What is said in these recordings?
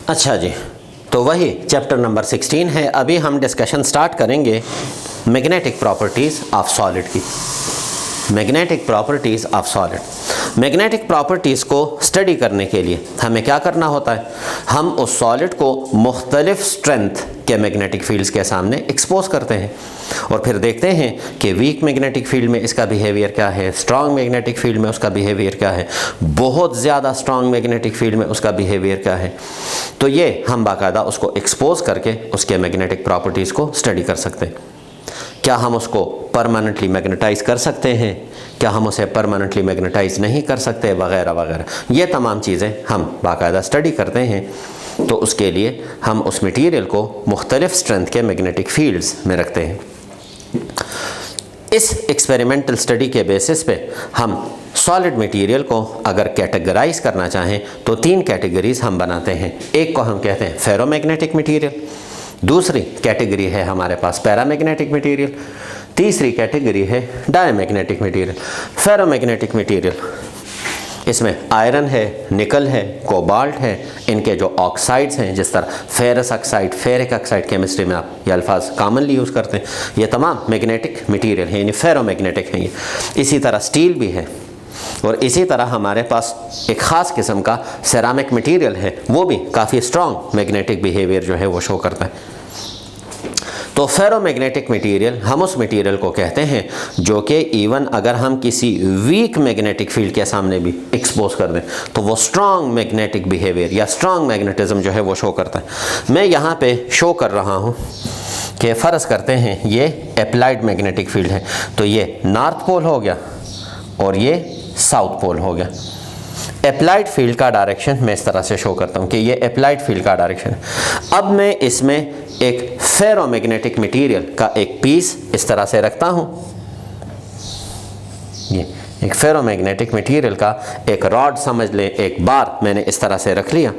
अच्छा जी, तो वही चैप्टर नंबर 16 है। अभी हम डिस्कशन स्टार्ट करेंगे मैग्नेटिक प्रॉपर्टीज़ ऑफ सॉलिड की। Magnetic properties of solid. Magnetic properties को स्टडी करने के लिए हमें क्या करना होता है, हम उस सॉलिड को मुख्तलिफ स्ट्रेंथ के मैग्नेटिक फील्ड्स के सामने एक्सपोज करते हैं और फिर देखते हैं कि वीक मैग्नेटिक फील्ड में इसका बिहेवियर क्या है, स्ट्रॉन्ग मैग्नेटिक फील्ड में उसका बिहेवियर क्या है, बहुत ज़्यादा स्ट्रॉन्ग मैग्नेटिक फील्ड में उसका बिहेवियर क्या है। तो ये हम बाकायदा उसको एक्सपोज करके उसके मैग्नेटिक प्रॉपर्टीज़ को स्टडी कर सकते हैं। क्या हम उसको परमानेंटली मैग्नेटाइज कर सकते हैं, क्या हम उसे परमानेंटली मैग्नेटाइज नहीं कर सकते, वगैरह वगैरह। ये तमाम चीज़ें हम बाकायदा स्टडी करते हैं। तो उसके लिए हम उस मटेरियल को मुख्तलिफ स्ट्रेंथ के मैग्नेटिक फील्ड्स में रखते हैं। इस एक्सपेरिमेंटल स्टडी के बेसिस पे हम सॉलिड मटेरियल को अगर कैटेगराइज करना चाहें तो 3 कैटेगरीज हम बनाते हैं। एक को हम कहते हैं फेरोमैग्नेटिक मटेरियल, दूसरी कैटेगरी है हमारे पास पैरामैग्नेटिक मटेरियल, तीसरी कैटेगरी है डायमैग्नेटिक मटेरियल। फेरोमैग्नेटिक मटेरियल, इसमें आयरन है, निकल है, कोबाल्ट है, इनके जो ऑक्साइड्स हैं, जिस तरह ferrous oxide, ferric oxide, chemistry में आप ये अल्फाज कॉमनली यूज़ करते हैं, ये तमाम मैग्नेटिक मटेरियल हैं, यानी फेरोमैग्नेटिक हैं ये। इसी तरह स्टील भी है और इसी तरह हमारे पास एक ख़ास किस्म का सेरामिक मटेरियल है, वो भी काफ़ी स्ट्रॉन्ग मैग्नेटिक बिहेवियर जो है वो शो करता है। तो फेरोमैग्नेटिक मटेरियल, हम उस मटेरियल को कहते हैं जो कि इवन अगर हम किसी वीक मैग्नेटिक फील्ड के सामने भी एक्सपोज कर दें तो वो स्ट्रॉन्ग मैग्नेटिक बिहेवियर या स्ट्रॉन्ग मैग्नेटिज्म जो है वो शो करता है। मैं यहाँ पे शो कर रहा हूँ कि फ़र्ज़ करते हैं ये अप्लाइड मैग्नेटिक फील्ड है, तो ये नॉर्थ पोल हो गया और ये साउथ पोल हो गया। अप्लाइड फील्ड का डायरेक्शन मैं इस तरह से शो करता हूँ कि ये अप्लाइड फील्ड का डायरेक्शन है। अब मैं इसमें एक फेरोमैग्नेटिक मटेरियल का एक पीस इस तरह से रखता हूँ, ये एक फेरोमैग्नेटिक मटेरियल का एक रॉड समझ लें, एक बार मैंने इस तरह से रख लिया।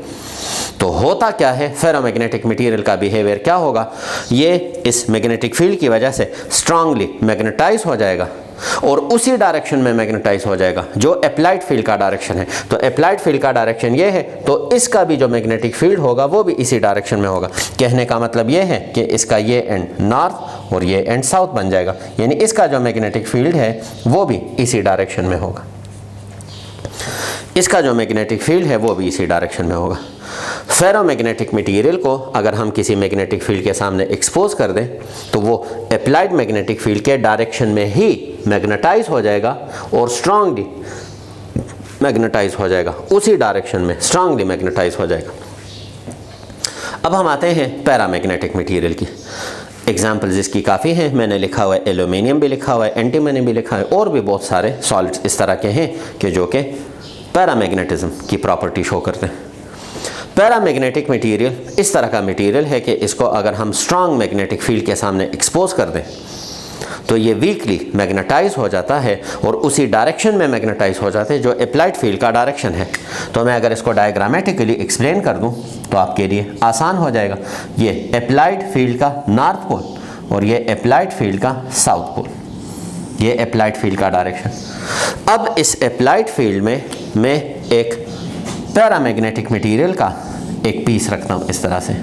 तो होता क्या है, फेरोमैग्नेटिक मटेरियल का बिहेवियर क्या होगा, ये इस मैग्नेटिक फील्ड की वजह से स्ट्रांगली मैग्नेटाइज हो जाएगा और उसी डायरेक्शन में मैग्नेटाइज हो जाएगा जो अप्लाइड फील्ड का डायरेक्शन है। तो अप्लाइड फील्ड का डायरेक्शन ये है, तो इसका भी जो मैग्नेटिक फील्ड होगा वो भी इसी डायरेक्शन में होगा। कहने का मतलब ये है कि इसका ये एंड नॉर्थ और ये एंड साउथ बन जाएगा, यानी इसका जो मैग्नेटिक फील्ड है वो भी इसी डायरेक्शन में होगा, इसका जो मैग्नेटिक फील्ड है वो भी इसी डायरेक्शन में होगा। फेरोमैग्नेटिक मटेरियल को अगर हम किसी मैग्नेटिक फील्ड के सामने एक्सपोज कर दें तो वो अप्लाइड मैग्नेटिक फील्ड के डायरेक्शन में ही मैग्नेटाइज हो जाएगा और स्ट्रांगली मैग्नेटाइज हो जाएगा, उसी डायरेक्शन में स्ट्रांगली मैग्नेटाइज हो जाएगा। अब हम आते हैं पैरामैग्नेटिक मटेरियल की। एग्जाम्पल्स इसकी काफ़ी हैं, मैंने लिखा हुआ है एल्यूमिनियम भी लिखा हुआ है, एंटीमनी भी लिखा है, और भी बहुत सारे सॉलिड्स इस तरह के हैं कि जो कि पैरामैग्नेटिज्म की प्रॉपर्टी शो करते हैं। पैरामैग्नेटिक मटेरियल इस तरह का मटेरियल है कि इसको अगर हम स्ट्रॉन्ग मैग्नेटिक फील्ड के सामने एक्सपोज कर दें तो ये वीकली मैग्नेटाइज हो जाता है और उसी डायरेक्शन में मैग्नेटाइज हो जाते हैं जो अप्लाइड फील्ड का डायरेक्शन है। तो मैं अगर इसको डायग्रामेटिकली एक्सप्लेन कर दूं तो आपके लिए आसान हो जाएगा। ये अप्लाइड फील्ड का नॉर्थ पोल और ये अप्लाइड फील्ड का साउथ पोल, ये अप्लाइड फील्ड का डायरेक्शन। अब इस अप्लाइड फील्ड में मैं एक पैरामैग्नेटिक मटेरियल का एक पीस रखता हूँ इस तरह से,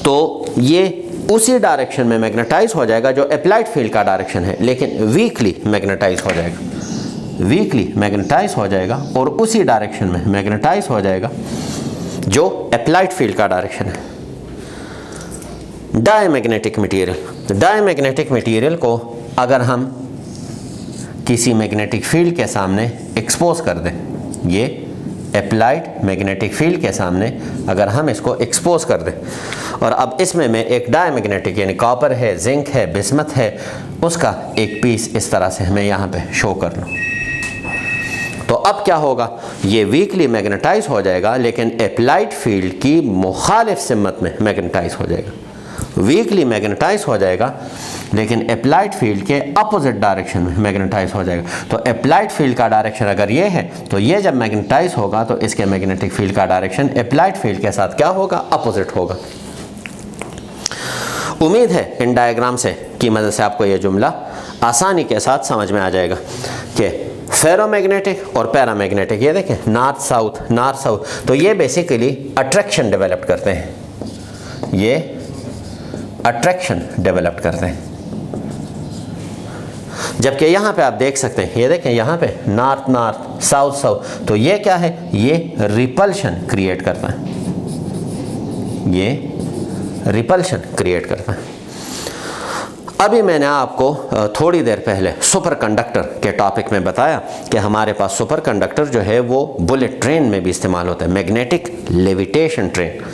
तो ये उसी डायरेक्शन में मैग्नेटाइज हो जाएगा जो अप्लाइड फील्ड का डायरेक्शन है, लेकिन वीकली मैग्नेटाइज हो जाएगा, वीकली मैग्नेटाइज हो जाएगा और उसी डायरेक्शन में मैग्नेटाइज हो जाएगा जो अप्लाइड फील्ड का डायरेक्शन है। डायमैग्नेटिक मटेरियल, डायमैग्नेटिक मटेरियल को अगर हम किसी मैग्नेटिक फील्ड के सामने एक्सपोज कर दें, ये अप्लाइड मैग्नेटिक फील्ड के सामने अगर हम इसको एक्सपोज कर दें और अब इसमें मैं एक डायमैग्नेटिक यानी कॉपर है, जिंक है, बिस्मथ है, उसका एक पीस इस तरह से मैं यहाँ पे शो कर लूँ, तो अब क्या होगा, ये वीकली मैग्नेटाइज हो जाएगा लेकिन अप्लाइड फील्ड की मुखालिफ सिमत में मैग्नेटाइज हो जाएगा, वीकली मैग्नेटाइज हो जाएगा लेकिन अप्लाइड फील्ड के अपोजिट डायरेक्शन में मैग्नेटाइज हो जाएगा। तो अप्लाइड फील्ड का डायरेक्शन अगर ये है तो ये जब मैग्नेटाइज होगा तो इसके मैग्नेटिक फील्ड का डायरेक्शन अप्लाइड फील्ड के साथ क्या होगा, अपोजिट होगा। उम्मीद है इन डायग्राम से की मदद से आपको ये जुमला आसानी के साथ समझ में आ जाएगा कि फेरोमैग्नेटिक और पैरामैग्नेटिक, ये देखें नॉर्थ साउथ, तो ये बेसिकली अट्रैक्शन डेवलप करते हैं, ये अट्रैक्शन डेवलप करते हैं। जबकि यहाँ पे आप देख सकते हैं, ये देखें यहाँ पे नॉर्थ साउथ, तो ये क्या है, ये रिपल्शन क्रिएट करता है, ये रिपल्शन क्रिएट करता है। अभी मैंने आपको थोड़ी देर पहले सुपरकंडक्टर के टॉपिक में बताया कि हमारे पास सुपरकंडक्टर जो है वो बुलेट ट्रेन में भी इस्तेमाल होता है, मैग्नेटिक लेविटेशन ट्रेन।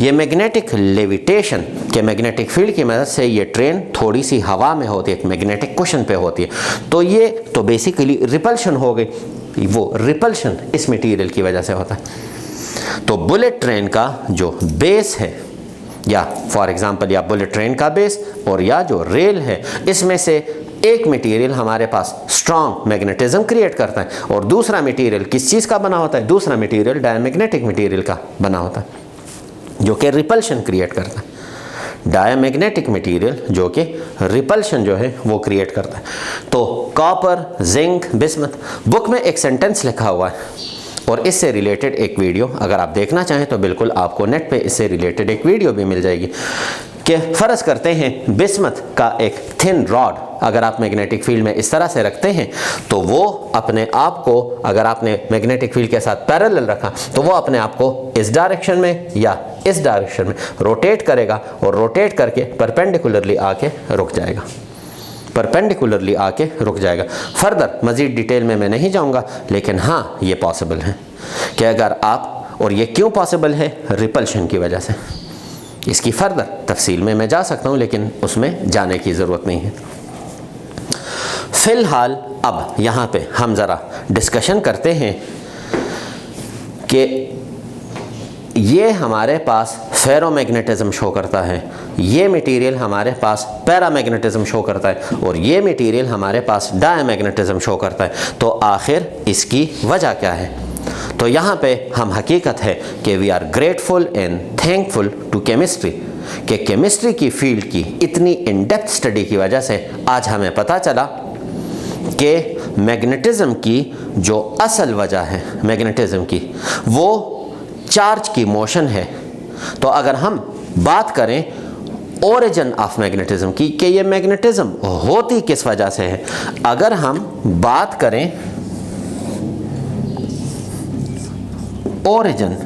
ये मैग्नेटिक लेविटेशन के मैग्नेटिक फील्ड की मदद से ये ट्रेन थोड़ी सी हवा में होती है, एक मैग्नेटिक कुशन पे होती है, तो ये तो बेसिकली रिपल्शन हो गई, वो रिपल्शन इस मटीरियल की वजह से होता है। तो बुलेट ट्रेन का जो बेस है, या फॉर एग्जांपल या बुलेट ट्रेन का बेस और या जो रेल है, इसमें से एक मटेरियल हमारे पास स्ट्रॉन्ग मैग्नेटिज्म क्रिएट करता है और दूसरा मटेरियल किस चीज़ का बना होता है, दूसरा मटेरियल डायमैग्नेटिक मटेरियल का बना होता है जो कि रिपल्शन क्रिएट करता है। डायमैग्नेटिक मटेरियल जो कि रिपल्शन जो है वो क्रिएट करता है। तो कॉपर, जिंक, बिस्मथ, बुक में एक सेंटेंस लिखा हुआ है और इससे रिलेटेड एक वीडियो अगर आप देखना चाहें तो बिल्कुल आपको नेट पे इससे रिलेटेड एक वीडियो भी मिल जाएगी कि फ़र्ज़ करते हैं बिस्मथ का एक थिन रॉड अगर आप मैग्नेटिक फील्ड में इस तरह से रखते हैं तो वो अपने आप को, अगर आपने मैग्नेटिक फील्ड के साथ पैरेलल रखा तो वो अपने आप को इस डायरेक्शन में या इस डायरेक्शन में रोटेट करेगा और रोटेट करके परपेंडिकुलरली आके रुक जाएगा, परपेंडिकुलरली आके रुक जाएगा। फर्दर मज़ीद डिटेल में मैं नहीं जाऊंगा, लेकिन हाँ ये पॉसिबल है कि अगर आप, और ये क्यों पॉसिबल है, रिपल्शन की वजह से। इसकी फर्दर तफसील में मैं जा सकता हूँ लेकिन उसमें जाने की ज़रूरत नहीं है। फ़िलहाल अब यहाँ पे हम ज़रा डिस्कशन करते हैं कि ये हमारे पास फेरोमैग्नेटिज्म शो करता है, ये मटेरियल हमारे पास पैरामैग्नेटिज्म शो करता है और ये मटेरियल हमारे पास डायमैग्नेटिज्म शो करता है। तो आखिर इसकी वजह क्या है? तो यहाँ पे हम हकीकत है कि we are grateful and thankful to chemistry कि केमिस्ट्री की फील्ड की इतनी इन डेप्थ स्टडी की वजह से आज हमें पता चला कि मैग्नेटिज्म की जो असल वजह है मैग्नेटिज्म की वो चार्ज की मोशन है। तो अगर हम बात करें ओरिजिन ऑफ मैग्नेटिज्म की कि ये मैग्नेटिज्म होती किस वजह से है, अगर हम बात करें ओरिजिन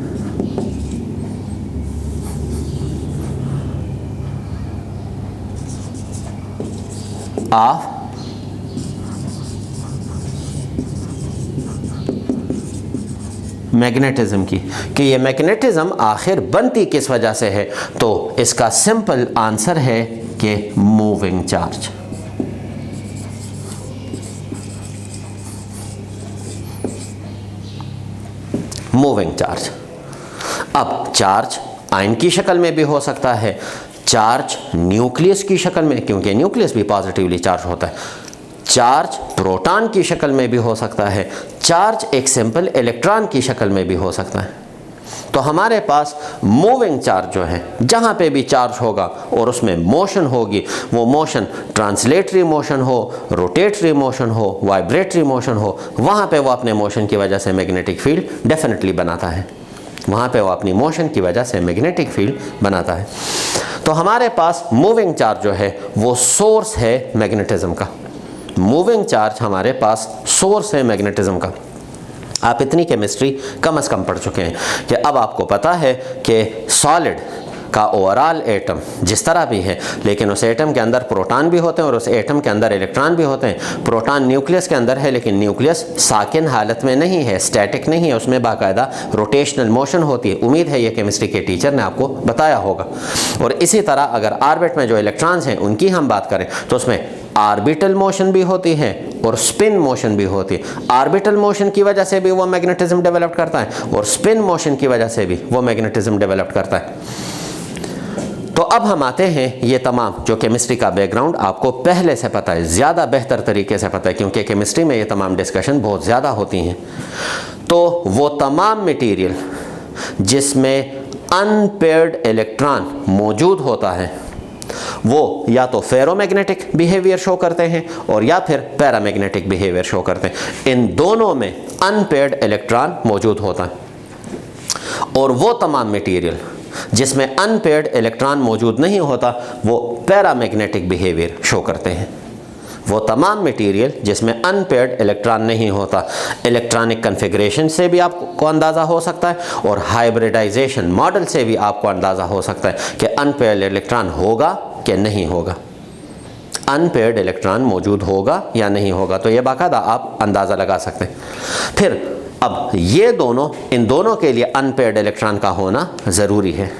ऑफ मैग्नेटिज्म की कि ये मैग्नेटिज्म आखिर बनती किस वजह से है, तो इसका सिंपल आंसर है कि मूविंग चार्ज। Moving charge. अब चार्ज आयन की शक्ल में भी हो सकता है, चार्ज न्यूक्लियस की शक्ल में, क्योंकि न्यूक्लियस भी पॉजिटिवली चार्ज होता है, चार्ज प्रोटॉन की शक्ल में भी हो सकता है, चार्ज एक सिंपल इलेक्ट्रॉन की शक्ल में भी हो सकता है। तो हमारे पास मूविंग चार्ज जो है, जहाँ पे भी चार्ज होगा और उसमें मोशन होगी, वो मोशन ट्रांसलेटरी मोशन हो, रोटेटरी मोशन हो, वाइब्रेटरी मोशन हो, वहाँ पे वो अपने मोशन की वजह से मैग्नेटिक फील्ड डेफिनेटली बनाता है, वहाँ पे वो अपनी मोशन की वजह से मैग्नेटिक फील्ड बनाता है। तो हमारे पास मूविंग चार्ज जो है वो सोर्स है मैग्नेटिज्म का, मूविंग चार्ज हमारे पास सोर्स है मैग्नेटिज्म का। आप इतनी केमिस्ट्री कम से कम पढ़ चुके हैं कि अब आपको पता है कि सॉलिड का ओवरऑल एटम जिस तरह भी है, लेकिन उस एटम के अंदर प्रोटॉन भी होते हैं और उस एटम के अंदर इलेक्ट्रॉन भी होते हैं। प्रोटॉन न्यूक्लियस के अंदर है, लेकिन न्यूक्लियस साकिन हालत में नहीं है, स्टैटिक नहीं है, उसमें बाकायदा रोटेशनल मोशन होती है। उम्मीद है ये केमिस्ट्री के टीचर ने आपको बताया होगा। और इसी तरह अगर ऑर्बिट में जो इलेक्ट्रॉन्स हैं उनकी हम बात करें तो उसमें ऑर्बिटल मोशन भी होती है और स्पिन मोशन भी होती है। ऑर्बिटल मोशन की वजह से भी वो मैग्नेटिज्म डेवलप करता है और स्पिन मोशन की वजह से भी वो मैग्नेटिज्म डेवलप करता है। तो अब हम आते हैं, ये तमाम जो केमिस्ट्री का बैकग्राउंड आपको पहले से पता है, ज़्यादा बेहतर तरीके से पता है, क्योंकि केमिस्ट्री में ये तमाम डिस्कशन बहुत ज़्यादा होती हैं। तो वो तमाम मटेरियल जिसमें अनपेयर्ड इलेक्ट्रॉन मौजूद होता है वो या तो फेरोमैग्नेटिक बिहेवियर शो करते हैं और या फिर पैरामैग्नेटिक बिहेवियर शो करते हैं। इन दोनों में अनपेयर्ड इलेक्ट्रॉन मौजूद होता है। और वो तमाम मटेरियल जिसमें अनपेयर्ड इलेक्ट्रॉन मौजूद नहीं होता वो पैरामैग्नेटिक बिहेवियर शो करते हैं। वो तमाम मटेरियल जिसमें अनपेयर्ड इलेक्ट्रॉन नहीं होता, इलेक्ट्रॉनिक कन्फिग्रेशन से भी आपको अंदाज़ा हो सकता है और हाइब्रिडाइजेशन मॉडल से भी आपको अंदाज़ा हो सकता है कि अनपेयर्ड इलेक्ट्रॉन होगा कि नहीं होगा, अनपेयर्ड इलेक्ट्रॉन मौजूद होगा या नहीं होगा। तो ये बाकायदा आप अंदाज़ा लगा सकते हैं। फिर अब ये दोनों, इन दोनों के लिए अनपेयर्ड इलेक्ट्रॉन का होना ज़रूरी है।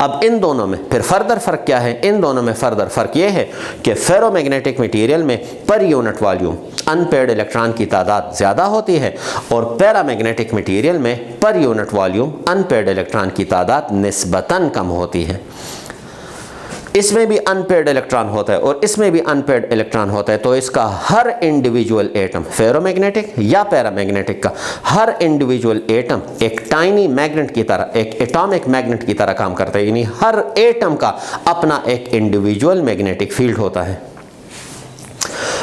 अब इन दोनों में फिर फर्दर फ़र्क क्या है? इन दोनों में फर्दर फ़र्क ये है कि फेरोमैग्नेटिक मटेरियल में per unit volume unpaired electron की तादाद ज़्यादा होती है और पैरामैग्नेटिक मटेरियल में per unit volume unpaired electron की तादाद निस्बतन कम होती है। इसमें भी अनपेयर्ड इलेक्ट्रॉन होता है और इसमें भी अनपेयर्ड इलेक्ट्रॉन होता है, तो इसका हर इंडिविजुअल एटम, फेरोमैग्नेटिक या पैरामैग्नेटिक का हर इंडिविजुअल एटम एक टाइनी मैग्नेट की तरह, एक एटॉमिक मैग्नेट की तरह काम करता है। यानी हर एटम का अपना एक इंडिविजुअल मैग्नेटिक फील्ड होता है।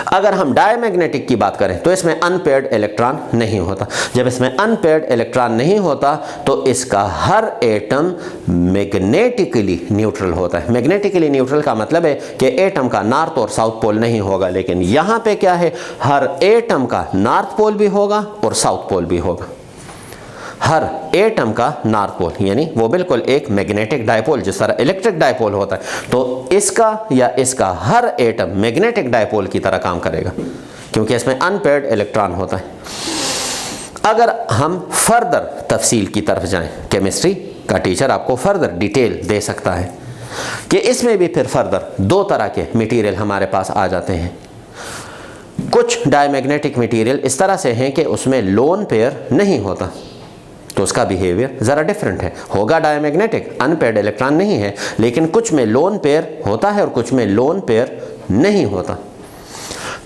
अगर हम डायमैग्नेटिक की बात करें तो इसमें अनपेयर्ड इलेक्ट्रॉन नहीं होता। जब इसमें अनपेयर्ड इलेक्ट्रॉन नहीं होता तो इसका हर एटम मैग्नेटिकली न्यूट्रल होता है। मैग्नेटिकली न्यूट्रल का मतलब है कि एटम का नॉर्थ और साउथ पोल नहीं होगा, लेकिन यहाँ पे क्या है, हर एटम का नॉर्थ पोल भी होगा और साउथ पोल भी होगा। हर एटम का नॉर्थ पोल, यानी वो बिल्कुल एक मैग्नेटिक डायपोल, जिस तरह इलेक्ट्रिक डायपोल होता है, तो इसका या इसका हर एटम मैग्नेटिक डायपोल की तरह काम करेगा क्योंकि इसमें अनपेयर्ड इलेक्ट्रॉन होता है। अगर हम फर्दर तफसील की तरफ जाएं, केमिस्ट्री का टीचर आपको फर्दर डिटेल दे सकता है कि इसमें भी फिर फर्दर दो तरह के मटेरियल हमारे पास आ जाते हैं। कुछ डायमैग्नेटिक मटेरियल इस तरह से हैं कि उसमें लोन पेयर नहीं होता, तो उसका बिहेवियर ज़रा डिफरेंट है, होगा डायमैग्नेटिक, अनपेयर्ड इलेक्ट्रॉन नहीं है, लेकिन कुछ में लोन पेयर होता है और कुछ में लोन पेयर नहीं होता।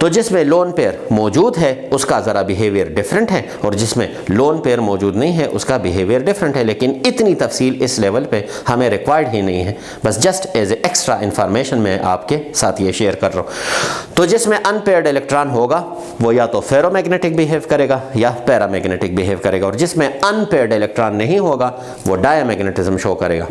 तो जिसमें लोन पेयर मौजूद है उसका ज़रा बिहेवियर डिफरेंट है और जिसमें लोन पेयर मौजूद नहीं है उसका बिहेवियर डिफरेंट है। लेकिन इतनी तफसील इस लेवल पे हमें रिक्वायर्ड ही नहीं है, बस just as a extra information मैं आपके साथ ये शेयर कर रहा हूँ। तो जिसमें अनपेयर्ड इलेक्ट्रॉन होगा वो या तो फेरोमैग्नेटिक बिहेव करेगा या पैरामैग्नेटिक बिहेव करेगा, और जिसमें अनपेयर्ड इलेक्ट्रॉन नहीं होगा वो डायमैग्नेटिज्म शो करेगा।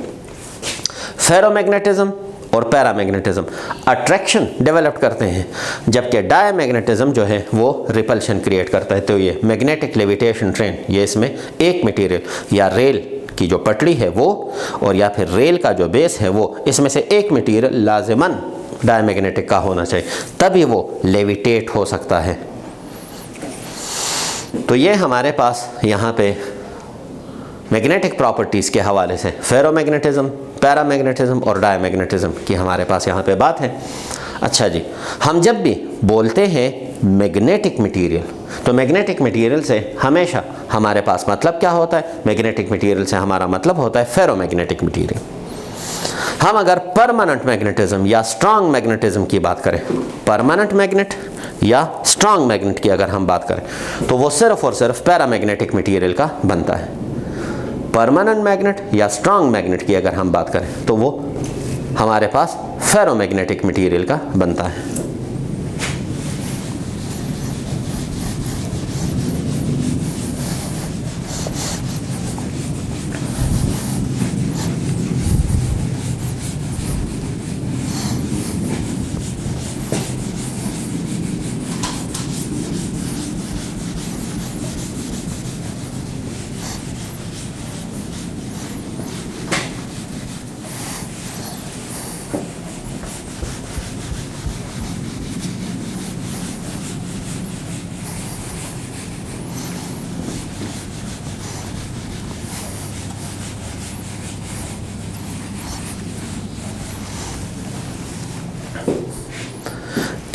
फेरोमैग्नेटिज्म और पैरामैग्नेटिज्म अट्रैक्शन डेवलप करते हैं, जबकि डायमैग्नेटिज्म जो है वो रिपल्शन क्रिएट करता है। तो ये मैग्नेटिक लेविटेशन ट्रेन, ये इसमें एक मटेरियल या रेल की जो पटड़ी है वो और या फिर रेल का जो बेस है वो, इसमें से एक मटेरियल लाजिमन डायमैग्नेटिक का होना चाहिए, तभी वो लेविटेट हो सकता है। तो ये हमारे पास यहाँ पे मैग्नेटिक प्रॉपर्टीज़ के हवाले से फेरोमैग्नेटिज्म, पैरामैग्नेटिज्म और डायमैग्नेटिज्म की हमारे पास यहाँ पे बात है। अच्छा जी, हम जब भी बोलते हैं मैग्नेटिक मटेरियल, तो मैग्नेटिक मटेरियल से हमेशा हमारे पास मतलब क्या होता है? मैग्नेटिक मटेरियल से हमारा मतलब होता है फेरोमैग्नेटिक मटेरियल। हम अगर परमानेंट मैग्नेटिज्म या स्ट्रॉन्ग मैग्नेटिज्म की बात करें, परमानेंट मैग्नेट या स्ट्रॉन्ग मैग्नेट की अगर हम बात करें, तो वो सिर्फ और सिर्फ पैरामैग्नेटिक मटेरियल का बनता है। परमानेंट मैग्नेट या स्ट्रॉन्ग मैग्नेट की अगर हम बात करें तो वो हमारे पास फेरोमैग्नेटिक मटेरियल का बनता है।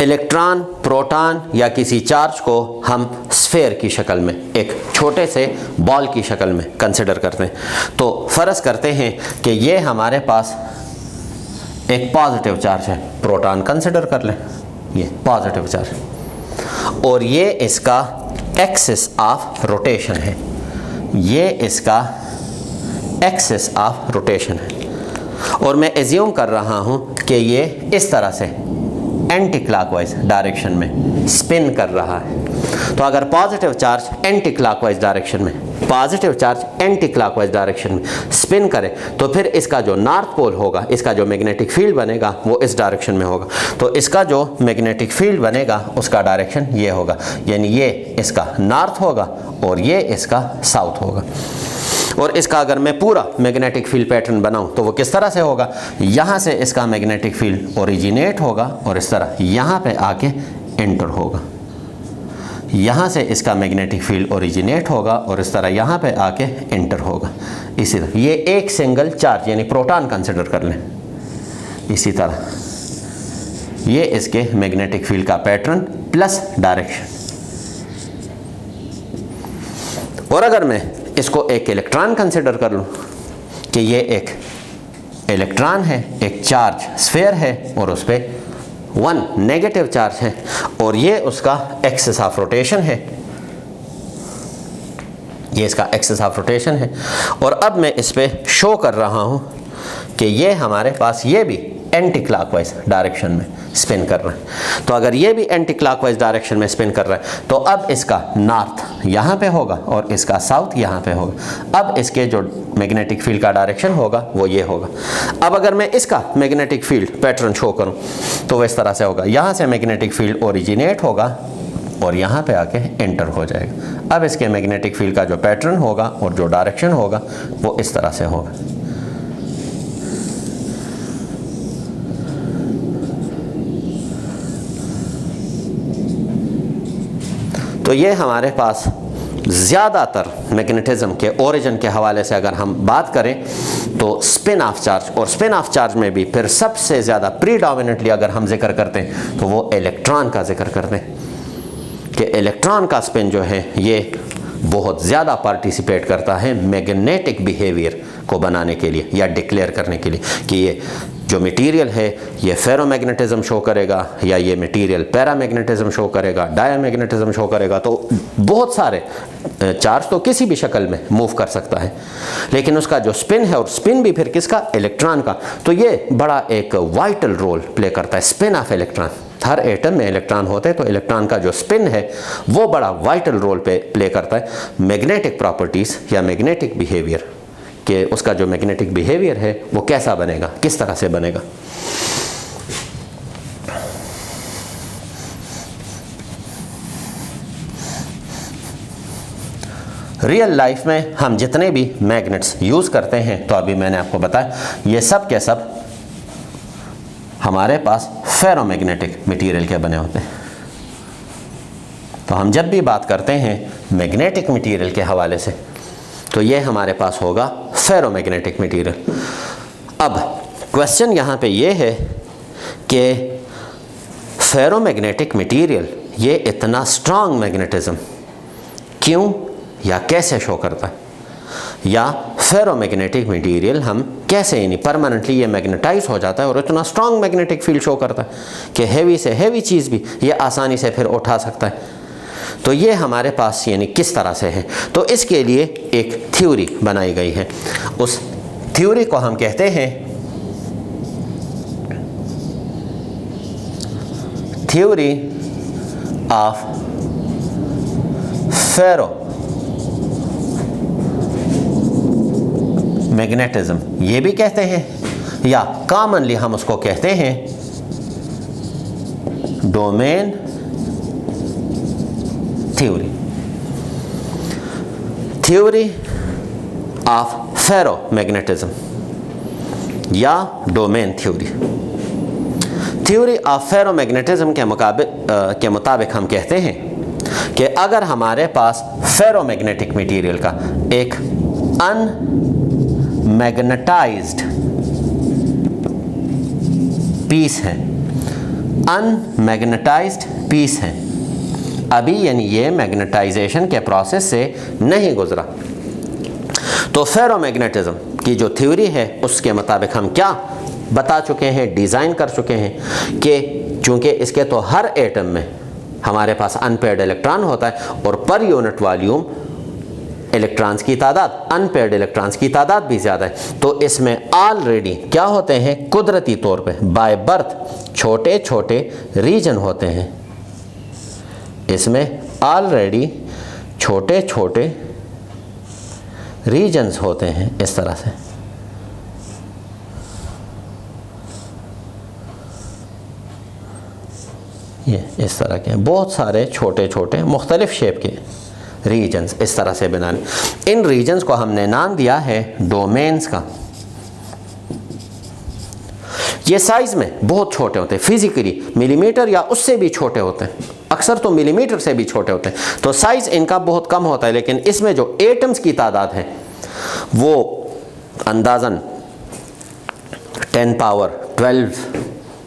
इलेक्ट्रॉन, प्रोटॉन या किसी चार्ज को हम स्फेयर की शक्ल में, एक छोटे से बॉल की शक्ल में कंसिडर करते हैं। तो फ़र्ज़ करते हैं कि ये हमारे पास एक पॉजिटिव चार्ज है, प्रोटॉन कंसिडर कर लें, ये पॉजिटिव चार्ज, और ये इसका एक्सिस ऑफ रोटेशन है, ये इसका एक्सिस ऑफ रोटेशन है। और मैं एज्यूम कर रहा हूँ कि ये इस तरह से एंटी क्लॉकवाइज डायरेक्शन में स्पिन कर रहा है। तो अगर positive charge anti clockwise direction में, positive charge anti clockwise direction में स्पिन करे तो फिर इसका जो नॉर्थ पोल होगा, इसका जो मैग्नेटिक फील्ड बनेगा वो इस डायरेक्शन में होगा। तो इसका जो मैग्नेटिक फील्ड बनेगा उसका डायरेक्शन ये होगा, यानी ये इसका नॉर्थ होगा और ये इसका साउथ होगा। और इसका अगर मैं पूरा मैग्नेटिक फील्ड पैटर्न बनाऊं तो वो किस तरह से होगा, यहाँ से इसका मैग्नेटिक फील्ड ओरिजिनेट होगा और इस तरह यहाँ पे आके एंटर होगा। यहाँ से इसका मैग्नेटिक फील्ड ओरिजिनेट होगा और इस तरह यहाँ पे आके एंटर होगा। इसी तरह ये एक सिंगल चार्ज यानी प्रोटॉन कंसिडर कर लें। इसी तरह ये इसके मैग्नेटिक फील्ड का पैटर्न प्लस डायरेक्शन। और अगर मैं इसको एक इलेक्ट्रॉन कंसिडर कर लूँ कि ये एक इलेक्ट्रॉन है, एक चार्ज स्फीयर है और उस पर 1 नेगेटिव चार्ज है और ये उसका एक्सिस ऑफ रोटेशन है, ये इसका एक्सिस ऑफ रोटेशन है। और अब मैं इस पे शो कर रहा हूँ कि ये हमारे पास ये भी एंटी क्लॉकवाइज डायरेक्शन में स्पिन कर रहा है। तो अगर ये भी एंटी क्लॉकवाइज डायरेक्शन में स्पिन कर रहा है तो अब इसका नॉर्थ यहाँ पे होगा और इसका साउथ यहाँ पे होगा। अब इसके जो मैग्नेटिक फील्ड का डायरेक्शन होगा वो ये होगा। अब अगर मैं इसका मैग्नेटिक फील्ड पैटर्न शो करूँ तो वो इस तरह से होगा, यहाँ से मैग्नेटिक फील्ड ओरिजिनेट होगा और यहाँ पे आके एंटर हो जाएगा। अब इसके मैग्नेटिक फील्ड का जो पैटर्न होगा और जो डायरेक्शन होगा वो इस तरह से होगा। तो ये हमारे पास ज़्यादातर मैग्नेटिज्म के ओरिजिन के हवाले से अगर हम बात करें तो स्पिन ऑफ चार्ज, और स्पिन ऑफ चार्ज में भी फिर सबसे ज़्यादा प्रीडोमिनेटली अगर हम जिक्र करते हैं तो वो इलेक्ट्रॉन का जिक्र करते हैं कि इलेक्ट्रॉन का स्पिन जो है ये बहुत ज़्यादा पार्टिसिपेट करता है मैग्नेटिक बिहेवियर को बनाने के लिए या डिक्लेयर करने के लिए कि ये जो मटेरियल है ये फेरोमैग्नेटिज्म शो करेगा या ये मटेरियल पैरामैग्नेटिज्म शो करेगा, डायामैग्नेटिज्म शो करेगा। तो बहुत सारे चार्ज तो किसी भी शक्ल में मूव कर सकता है, लेकिन उसका जो स्पिन है, और स्पिन भी फिर किसका, इलेक्ट्रॉन का, तो ये बड़ा एक वाइटल रोल प्ले करता है। स्पिन ऑफ इलेक्ट्रॉन, हर एटम में इलेक्ट्रॉन होते हैं तो इलेक्ट्रॉन का जो स्पिन है वो बड़ा वाइटल रोल प्ले करता है मैग्नेटिक प्रॉपर्टीज़ या मैग्नेटिक बिहेवियर, कि उसका जो मैग्नेटिक बिहेवियर है वो कैसा बनेगा, किस तरह से बनेगा। रियल लाइफ में हम जितने भी मैग्नेट्स यूज़ करते हैं, तो अभी मैंने आपको बताया ये सब के सब हमारे पास फेरोमैग्नेटिक मटेरियल के बने होते हैं। तो हम जब भी बात करते हैं मैग्नेटिक मटेरियल के हवाले से तो ये हमारे पास होगा फेरोमैग्नेटिक मटेरियल। अब क्वेश्चन यहाँ पे ये है कि फेरोमैग्नेटिक मटेरियल ये इतना स्ट्रॉन्ग मैग्नेटिज्म क्यों या कैसे शो करता है, या फेरोमैग्नेटिक मटेरियल हम कैसे यानी परमानेंटली ये मैग्नेटाइज हो जाता है और इतना स्ट्रॉन्ग मैग्नेटिक फील्ड शो करता है कि हैवी से हैवी चीज़ भी ये आसानी से फिर उठा सकता है। तो ये हमारे पास यानी किस तरह से है, तो इसके लिए एक थ्योरी बनाई गई है। उस थ्योरी को हम कहते हैं थ्योरी ऑफ फेरो मैग्नेटिज्म, ये भी कहते हैं, या कॉमनली हम उसको कहते हैं domain theory, theory of ferromagnetism या domain theory. Theory of ferromagnetism के मुताबिक हम कहते हैं कि अगर हमारे पास फेरोमैग्नेटिक मटेरियल का एक अनमैग्नेटाइज्ड पीस है, अनमैग्नेटाइज्ड पीस है, अभी यानी ये मैग्नेटाइजेशन के प्रोसेस से नहीं गुजरा, तो फेरोमैग्नेटिज्म की जो थ्योरी है उसके मुताबिक हम क्या बता चुके हैं, डिज़ाइन कर चुके हैं कि चूँकि इसके तो हर एटम में हमारे पास अनपेयर्ड इलेक्ट्रॉन होता है और पर यूनिट वॉल्यूम इलेक्ट्रॉन्स की तादाद, अनपेयर्ड इलेक्ट्रॉन्स की तादाद भी ज़्यादा है। तो इसमें ऑलरेडी क्या होते हैं, कुदरती तौर पे बाय बर्थ छोटे छोटे रीजन होते हैं। इसमें ऑलरेडी छोटे छोटे रीजन्स होते हैं इस तरह से। ये इस तरह के बहुत सारे छोटे छोटे मुख्तलिफ शेप के रीजन्स इस तरह से बनाने। इन रीजन्स को हमने नाम दिया है डोमेन्स का। ये साइज में बहुत छोटे होते हैं, फिजिकली मिलीमीटर या उससे भी छोटे होते हैं, अक्सर तो मिलीमीटर से भी छोटे होते हैं। तो साइज इनका बहुत कम होता है, लेकिन इसमें जो एटम्स की तादाद है वो अंदाज़न 10 पावर 12,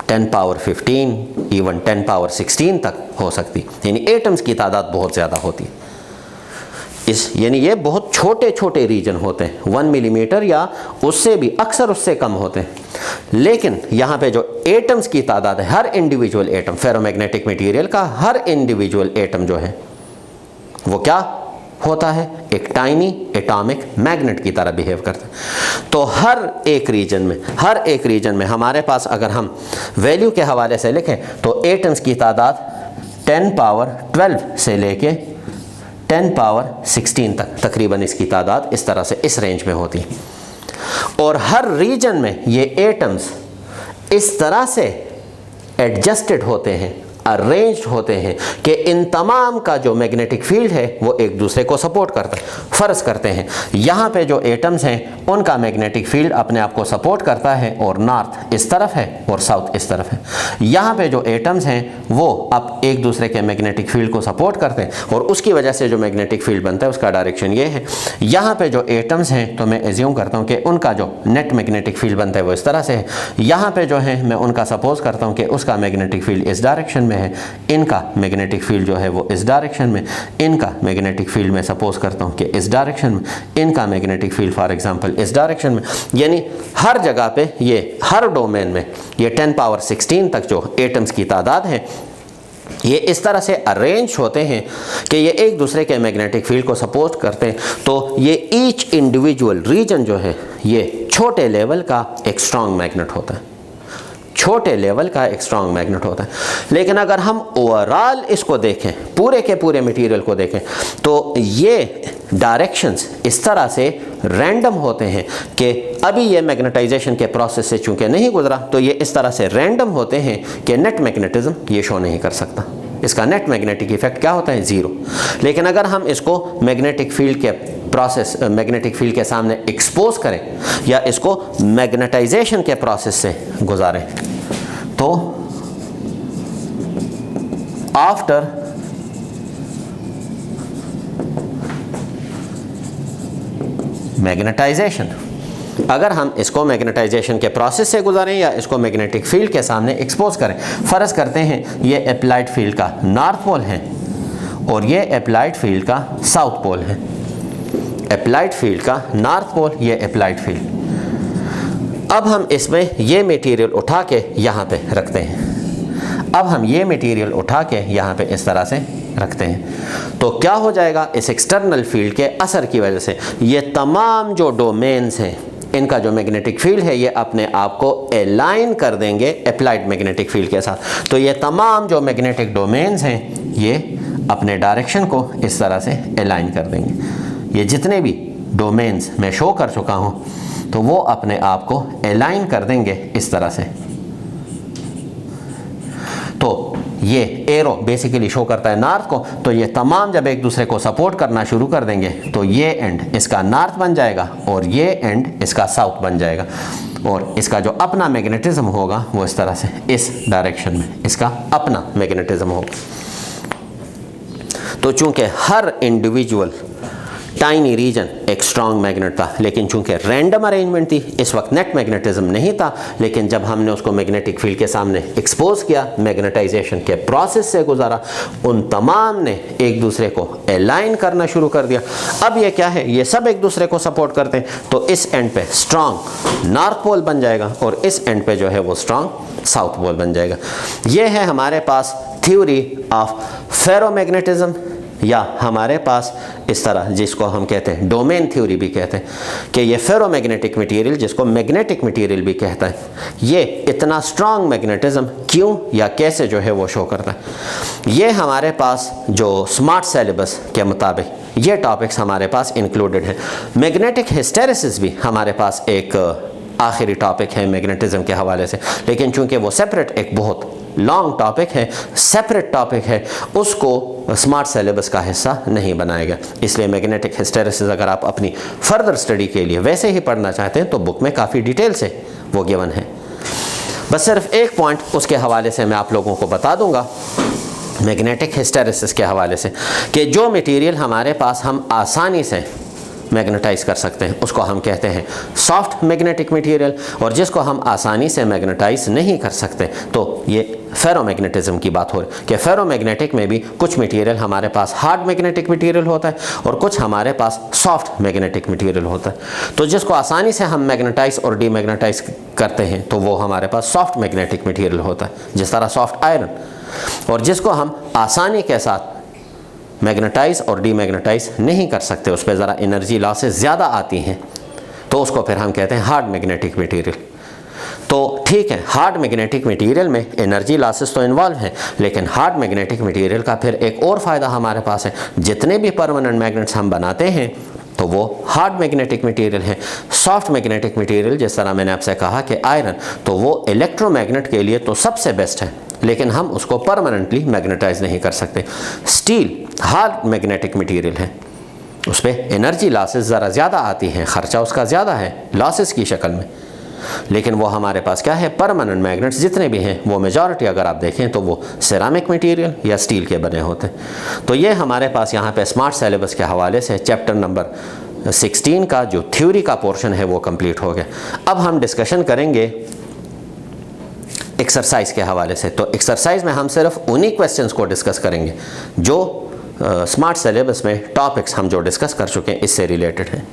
10 पावर 15, इवन 10 पावर 16 तक हो सकती, यानी एटम्स की तादाद बहुत ज़्यादा होती है। यानी ये बहुत छोटे छोटे रीजन होते हैं, 1 मिलीमीटर या उससे भी, अक्सर उससे कम होते हैं। लेकिन यहाँ पे जो एटम्स की तादाद है, हर इंडिविजुअल एटम, फेरोमैग्नेटिक मटेरियल का हर इंडिविजुअल एटम जो है वो क्या होता है, एक टाइनी एटॉमिक मैग्नेट की तरह बिहेव करता है। तो हर एक रीजन में हमारे पास अगर हम वैल्यू के हवाले से लिखें तो एटम्स की तादाद 10 पावर 12 से लेके 10 पावर 16 तक तकरीबन इसकी तादाद इस तरह से इस रेंज में होती है। और हर रीजन में ये एटम्स इस तरह से एडजस्टेड होते हैं, अरेंज्ड होते हैं कि इन तमाम का जो मैग्नेटिक फील्ड है वो एक दूसरे को सपोर्ट करता है। फ़र्ज़ करते हैं यहाँ पे जो एटम्स हैं उनका मैग्नेटिक फील्ड अपने आप को सपोर्ट करता है और नॉर्थ इस तरफ है और साउथ इस तरफ है। यहाँ पे जो एटम्स हैं वो अब एक दूसरे के मैग्नेटिक फील्ड को सपोर्ट करते हैं और उसकी वजह से जो मैग्नेटिक फील्ड बनता है उसका डायरेक्शन ये है। यहाँ पे जो एटम्स हैं तो मैं एज्यूम करता हूँ कि उनका जो नेट मैग्नेटिक फील्ड बनता है वो इस तरह से है। यहाँ पे जो है मैं उनका सपोज करता हूँ कि उसका मैग्नेटिक फील्ड इस डायरेक्शन में है, इनका मैग्नेटिक फील्ड जो है वो इस डायरेक्शन में, इनका मैग्नेटिक फील्ड मैं सपोज करता हूँ कि इस डायरेक्शन में, इनका मैग्नेटिक फील्ड फॉर एग्जांपल इस डायरेक्शन में। यानी हर जगह पे ये हर डोमेन में ये 10 पावर 16 तक जो एटम्स की तादाद है ये इस तरह से अरेंज होते हैं कि ये एक दूसरे के मैग्नेटिक फील्ड को सपोर्ट करते हैं। तो ये ईच इंडिविजुअल रीजन जो है ये छोटे लेवल का एक स्ट्रॉन्ग मैग्नेट होता है, छोटे लेवल का एक स्ट्रॉन्ग मैग्नेट होता है। लेकिन अगर हम ओवरऑल इसको देखें, पूरे के पूरे मटेरियल को देखें, तो ये डायरेक्शंस इस तरह से रैंडम होते हैं कि अभी ये मैग्नेटाइजेशन के प्रोसेस से चूंकि नहीं गुजरा तो ये इस तरह से रैंडम होते हैं कि नेट मैग्नेटिज्म ये शो नहीं कर सकता। इसका नेट मैग्नेटिक इफेक्ट क्या होता है, ज़ीरो। लेकिन अगर हम इसको मैग्नेटिक फील्ड के प्रोसेस, मैग्नेटिक फील्ड के सामने एक्सपोज करें या इसको मैग्नेटाइजेशन के प्रोसेस से गुजारें तो आफ्टर मैग्नेटाइजेशन, अगर हम इसको मैग्नेटाइजेशन के प्रोसेस से गुजारें या इसको मैग्नेटिक फील्ड के सामने एक्सपोज करें, फ़र्ज़ करते हैं ये अप्लाइड फील्ड का नॉर्थ पोल है और ये अप्लाइड फील्ड का साउथ पोल है। अप्लाइड फील्ड का नॉर्थ पोल, ये अप्लाइड फील्ड। अब हम इसमें ये मटेरियल उठा के यहाँ पे रखते हैं। अब हम ये मटेरियल उठा के यहाँ पे इस तरह से रखते हैं तो क्या हो जाएगा, इस एक्सटर्नल फील्ड के असर की वजह से ये तमाम जो डोमेन्स हैं इनका जो मैग्नेटिक फील्ड है ये अपने आप को अलाइन कर देंगे अप्लाइड मैग्नेटिक फील्ड के साथ। तो ये तमाम जो मैग्नेटिक डोमेन्स हैं ये अपने डायरेक्शन को इस तरह से अलाइन कर देंगे। ये जितने भी डोमेन्स मैं शो कर चुका हूँ तो वो अपने आप को अलाइन कर देंगे इस तरह से। तो ये एरो बेसिकली शो करता है नॉर्थ को, तो ये तमाम जब एक दूसरे को सपोर्ट करना शुरू कर देंगे तो ये एंड इसका नॉर्थ बन जाएगा और ये एंड इसका साउथ बन जाएगा और इसका जो अपना मैग्नेटिज्म होगा वो इस तरह से इस डायरेक्शन में इसका अपना मैग्नेटिज्म होगा। तो चूंकि हर इंडिविजुअल टाइनी रीजन एक स्ट्रॉन्ग मैग्नेट था, लेकिन चूंकि रैंडम अरेंजमेंट थी इस वक्त नेट मैग्नेटिज्म नहीं था, लेकिन जब हमने उसको मैग्नेटिक फील्ड के सामने एक्सपोज किया, मैग्नेटाइजेशन के प्रोसेस से गुजारा, उन तमाम ने एक दूसरे को अलाइन करना शुरू कर दिया। अब ये क्या है, ये सब एक दूसरे को सपोर्ट करते हैं तो इस एंड पे स्ट्रॉन्ग नॉर्थ पोल बन जाएगा और इस एंड पे जो है वो स्ट्रॉन्ग साउथ पोल बन जाएगा। ये है हमारे पास थ्योरी ऑफ फेरोमैग्नेटिज्म या हमारे पास इस तरह जिसको हम कहते हैं डोमेन थ्योरी भी कहते हैं कि ये फेरोमैग्नेटिक मटेरियल जिसको मैग्नेटिक मटेरियल भी कहता है, ये इतना स्ट्रॉन्ग मैग्नेटिज्म क्यों या कैसे जो है वो शो करता है। ये हमारे पास जो स्मार्ट सिलेबस के मुताबिक ये टॉपिक्स हमारे पास इंक्लूडेड हैं। मैग्नेटिक हिस्टेरेसिस भी हमारे पास एक आखिरी टॉपिक है मैग्नेटिज्म के हवाले से, लेकिन चूंकि वो सेपरेट एक बहुत लॉन्ग टॉपिक है, सेपरेट टॉपिक है, उसको स्मार्ट सिलेबस का हिस्सा नहीं बनाएगा। इसलिए मैग्नेटिक हिस्टेरेसिस अगर आप अपनी फर्दर स्टडी के लिए वैसे ही पढ़ना चाहते हैं तो बुक में काफ़ी डिटेल से वो गिवन है। बस सिर्फ एक पॉइंट उसके हवाले से मैं आप लोगों को बता दूंगा मैग्नेटिक हिस्टेरेसिस के हवाले से कि जो मटेरियल हमारे पास हम आसानी से मैग्नेटाइज कर सकते हैं उसको हम कहते हैं सॉफ्ट मैग्नेटिक मटेरियल, और जिसको हम आसानी से मैग्नेटाइज नहीं कर सकते तो ये फेरोमैग्नेटिज्म की बात हो रही है कि फेरोमैग्नेटिक में भी कुछ मटेरियल हमारे पास हार्ड मैग्नेटिक मटेरियल होता है और कुछ हमारे पास सॉफ्ट मैग्नेटिक मटेरियल होता है। तो जिसको आसानी से हम मैग्नेटाइज और डीमैग्नेटाइज करते हैं तो वो हमारे पास सॉफ्ट मैग्नेटिक मटेरियल होता है, जिस तरह सॉफ्ट आयरन। और जिसको हम आसानी के साथ मैग्नेटाइज और डीमैग्नेटाइज नहीं कर सकते, उस पर ज़रा एनर्जी लॉसेस ज़्यादा आती हैं, तो उसको फिर हम कहते हैं हार्ड मैग्नेटिक मटेरियल। तो ठीक है, हार्ड मैग्नेटिक मटेरियल में एनर्जी लॉसेस तो इन्वॉल्व हैं, लेकिन हार्ड मैग्नेटिक मटेरियल का फिर एक और फ़ायदा हमारे पास है, जितने भी परमानेंट मैग्नेट्स हम बनाते हैं तो वो हार्ड मैग्नेटिक मटेरियल है। सॉफ्ट मैग्नेटिक मटेरियल जिस तरह मैंने आपसे कहा कि आयरन, तो वो इलेक्ट्रोमैग्नेट के लिए तो सबसे बेस्ट है, लेकिन हम उसको परमानेंटली मैग्नेटाइज नहीं कर सकते। स्टील हार्ड मैग्नेटिक मटेरियल है, उस पर एनर्जी लॉसेस ज़रा ज़्यादा आती हैं, ख़र्चा उसका ज़्यादा है लॉसेस की शक्ल में, लेकिन वो हमारे पास क्या है, परमानेंट मैग्नेट्स जितने भी हैं वो मेजॉरिटी अगर आप देखें तो वो सिरामिक मटेरियल या स्टील के बने होते हैं। तो ये हमारे पास यहाँ पे स्मार्ट सिलेबस के हवाले से चैप्टर नंबर 16 का जो थ्योरी का पोर्शन है वो कंप्लीट हो गया। अब हम डिस्कशन करेंगे एक्सरसाइज के हवाले से। तो एक्सरसाइज में हम सिर्फ उन्हीं क्वेश्चंस को डिस्कस करेंगे जो स्मार्ट सिलेबस में टॉपिक्स हम जो डिस्कस कर चुके हैं इससे रिलेटेड हैं।